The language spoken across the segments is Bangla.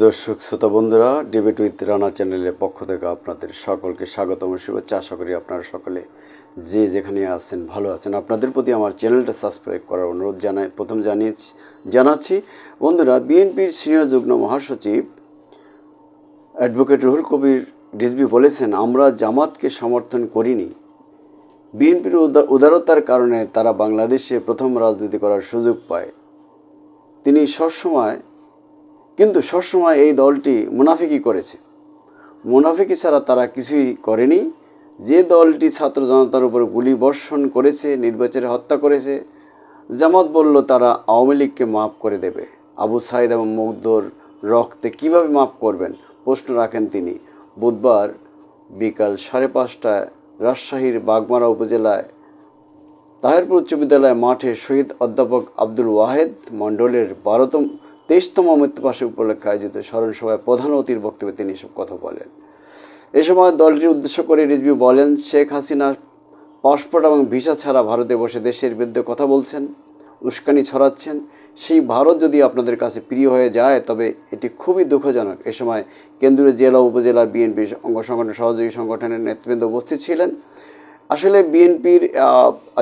দর্শক শ্রোতা বন্ধুরা, ডিবেট উইথ রানা চ্যানেলের পক্ষ থেকে আপনাদের সকলকে স্বাগতম শুভেচ্ছা। আশা করি আপনারা সকলে যে যেখানে আছেন ভালো আছেন। আপনাদের প্রতি আমার চ্যানেলটা সাবস্ক্রাইব করার অনুরোধ জানাচ্ছি। বন্ধুরা, বিএনপির সিনিয়র যুগ্ম মহাসচিব অ্যাডভোকেট রুহুল কবির রিজভী বলেছেন, আমরা জামাতকে সমর্থন করিনি। বিএনপির উদারতার কারণে তারা বাংলাদেশে প্রথম রাজনীতি করার সুযোগ পায়। তিনি সবসময় এই দলটি মুনাফিকি করেছে। মুনাফিকি ছাড়া তারা কিছুই করেনি। যে দলটি ছাত্র জনতার উপর গুলি বর্ষণ করেছে, নির্বাচনে হত্যা করেছে, জামাত বলল তারা আওয়ামী লীগকে মাফ করে দেবে। আবু সাইদ এবং মুগ্ধর রক্তে কিভাবে মাফ করবেন প্রশ্ন রাখেন তিনি। বুধবার বিকাল 5:30টায় রাজশাহীর বাগমারা উপজেলায় তাহেরপুর উচ্চ বিদ্যালয় মাঠে শহীদ অধ্যাপক আব্দুল ওয়াহেদ মণ্ডলের 23তম মৃত্যুবার্ষিকী উপলক্ষে আয়োজিত স্মরণ সভায় প্রধান অতিথির বক্তব্যে তিনি এসব কথা বলেন। এ সময় দলটির উদ্দেশ্য করে রিজভী বলেন, শেখ হাসিনা পাসপোর্ট এবং ভিসা ছাড়া ভারতে বসে দেশের বিরুদ্ধে কথা বলছেন, উস্কানি ছড়াচ্ছেন। সেই ভারত যদি আপনাদের কাছে প্রিয় হয়ে যায় তবে এটি খুবই দুঃখজনক। এ সময় কেন্দ্রীয় জেলা উপজেলা বিএনপির অঙ্গ সংগঠন সহযোগী সংগঠনের নেতৃবৃন্দ উপস্থিত ছিলেন। আসলে বিএনপির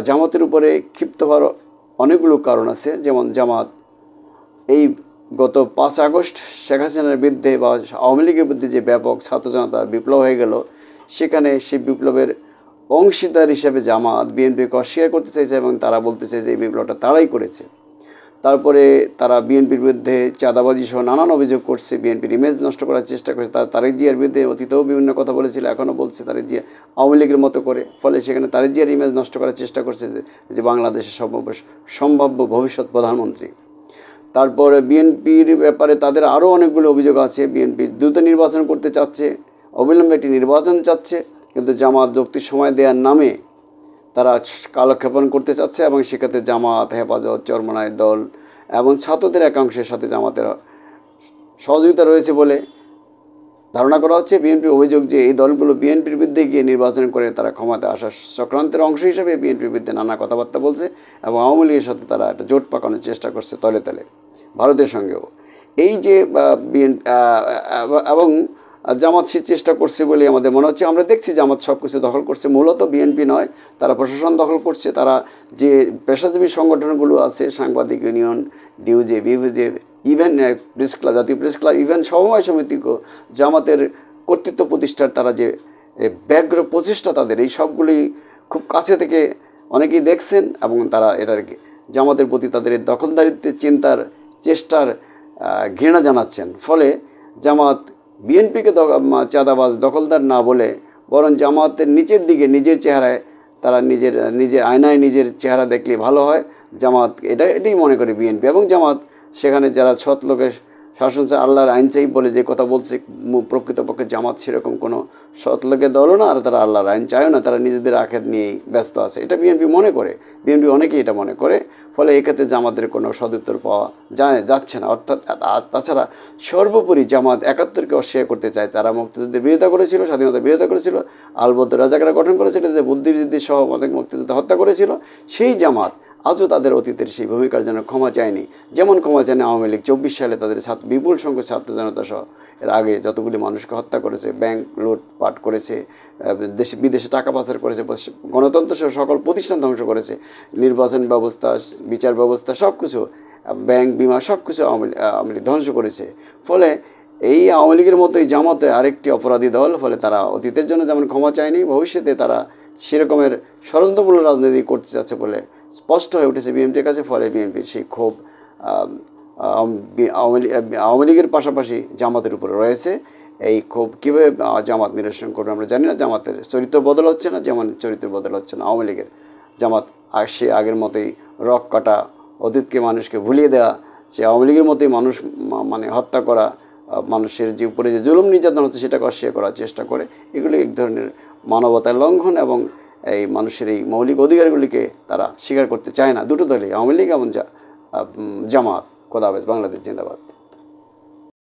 জামাতের উপরে ক্ষিপ্ত হওয়ার অনেকগুলো কারণ আছে। যেমন জামাত এই গত 5 আগস্ট শেখ হাসিনার বিরুদ্ধে বা আওয়ামী লীগের বিরুদ্ধে যে ব্যাপক ছাত্র জনতা বিপ্লব হয়ে গেল, সেখানে সেই বিপ্লবের অংশীদার হিসেবে জামাত বিএনপিকে অস্বীকার করতে চাইছে এবং তারা বলতে চাইছে এই বিপ্লবটা তারাই করেছে। তারপরে তারা বিএনপির বিরুদ্ধে চাঁদাবাজি সহ নানান অভিযোগ করছে, বিএনপির ইমেজ নষ্ট করার চেষ্টা করেছে। তারেক জিয়ার বিরুদ্ধে অতীতেও বিভিন্ন কথা বলেছিল, এখনও বলছে তারেক জিয়া আওয়ামী লীগের মতো করে। ফলে সেখানে তারেক জিয়ার ইমেজ নষ্ট করার চেষ্টা করছে যে বাংলাদেশের সম্ভাব্য ভবিষ্যৎ প্রধানমন্ত্রী। তারপরে বিএনপির ব্যাপারে তাদের আরও অনেকগুলো অভিযোগ আছে। বিএনপি দ্রুত নির্বাচন করতে চাচ্ছে, অবিলম্বে একটি নির্বাচন চাচ্ছে, কিন্তু জামাত যৌক্তিক সময় দেওয়ার নামে তারা কালক্ষেপণ করতে চাচ্ছে এবং সেক্ষেত্রে জামাত, হেফাজত, চরমনায়ের দল এবং ছাত্রদের একাংশের সাথে জামাতের সহযোগিতা রয়েছে বলে ধারণা করা হচ্ছে। বিএনপির অভিযোগ যে এই দলগুলো বিএনপির বিরুদ্ধে গিয়ে নির্বাচন করে তারা ক্ষমতায় আসার চক্রান্তের অংশ হিসেবে বিএনপির বিরুদ্ধে নানা কথাবার্তা বলছে এবং আওয়ামী লীগের সাথে তারা একটা জোট পাকানোর চেষ্টা করছে তলে তলে, ভারতের সঙ্গেও। এই যে এবং জামাত সে চেষ্টা করছে বলে আমাদের মনে হচ্ছে। আমরা দেখছি জামাত সব কিছু দখল করছে, মূলত বিএনপি নয়, তারা প্রশাসন দখল করছে। তারা যে পেশাজীবী সংগঠনগুলো আছে, সাংবাদিক ইউনিয়ন, ডিউজে, বিভুজে, ইভেন প্রেস ক্লাব, জাতীয় প্রেস ক্লাব, ইভেন সমবায় সমিতিকেও জামাতের কর্তৃত্ব প্রতিষ্ঠার তারা যে ব্যগ্র প্রচেষ্টা তাদের, এই সবগুলি খুব কাছে থেকে অনেকেই দেখছেন এবং তারা এটার জামাতের প্রতি তাদের দখলদারিত্বের চিন্তার চেষ্টার ঘৃণা জানাচ্ছেন। ফলে জামাত বিএনপিকে চাঁদাবাজ দখলদার না বলে বরং জামাতের নিচের দিকে নিজের চেহারায় তারা নিজের আয়নায় নিজের চেহারা দেখলে ভালো হয়। জামাত এটাই মনে করে বিএনপি এবং জামাত সেখানে যারা সৎ লোকের শাসন চাই, আল্লাহর আইন চাই বলে যে কথা বলছে, প্রকৃতপক্ষে জামাত সেরকম কোনো সৎ লোকের দলও না, আর তারা আল্লাহর আইন চায়ও না, তারা নিজেদের আখের নিয়েই ব্যস্ত আছে। এটা বিএনপি মনে করে, বিএনপি অনেকেই এটা মনে করে। ফলে এক্ষেত্রে জামাতের কোনো সদুত্তর পাওয়া যাচ্ছে না। অর্থাৎ তাছাড়া সর্বোপরি জামাত 71কে অস্বীকার করতে চায়। তারা মুক্তিযুদ্ধের বিরোধিতা করেছিল, স্বাধীনতার বিরোধিতা করেছিল, আলবদর রাজাকারা গঠন করেছিল, যে বুদ্ধিবৃত্তির সহ মুক্তিযুদ্ধ হত্যা করেছিল। সেই জামাত আজও তাদের অতীতের সেই ভূমিকার জন্য ক্ষমা চায়নি। যেমন ক্ষমা চায়নি আওয়ামী লীগ 24 সালে তাদের বিপুল সংখ্যক ছাত্র জনতা সহ এর আগে যতগুলি মানুষকে হত্যা করেছে, ব্যাংক লুটপাট করেছে, বিদেশে টাকা পাচার করেছে, গণতন্ত্র সহ সকল প্রতিষ্ঠান ধ্বংস করেছে, নির্বাচন ব্যবস্থা, বিচার ব্যবস্থা সব কিছু, ব্যাংক, বিমা সব কিছু আওয়ামী লীগ ধ্বংস করেছে। ফলে এই আওয়ামী লীগের মতোই জামাতে আরেকটি অপরাধী দল। ফলে তারা অতীতের জন্য যেমন ক্ষমা চায়নি, ভবিষ্যতে তারা সেরকমের ষড়যন্ত্রমূলক রাজনীতি করতে চাচ্ছে বলে স্পষ্ট হয়ে উঠেছে বিএনপির কাছে। ফলে বিএনপির সেই ক্ষোভ আওয়ামী লীগের পাশাপাশি জামাতের উপরে রয়েছে। এই ক্ষোভ কীভাবে জামাত নিরসন করবে আমরা জানি না। জামাতের চরিত্র বদল হচ্ছে না, যেমন চরিত্র বদল হচ্ছে না আওয়ামী লীগের। জামাত সে আগের মতোই রক কাটা, অতীতকে মানুষকে ভুলিয়ে দেওয়া, সে আওয়ামী লীগের মতোই মানুষ হত্যা করা, মানুষের যে উপরে যে জুলুম নির্যাতন হচ্ছে সেটাকে অস্বীকার করার চেষ্টা করে। এগুলি এক ধরনের মানবতার লঙ্ঘন এবং এই মানুষের এই মৌলিক অধিকারগুলিকে তারা স্বীকার করতে চায় না দুটো দলই, আওয়ামী লীগ এবং জামাত। খোদা হাফেজ, বাংলাদেশ জিন্দাবাদ।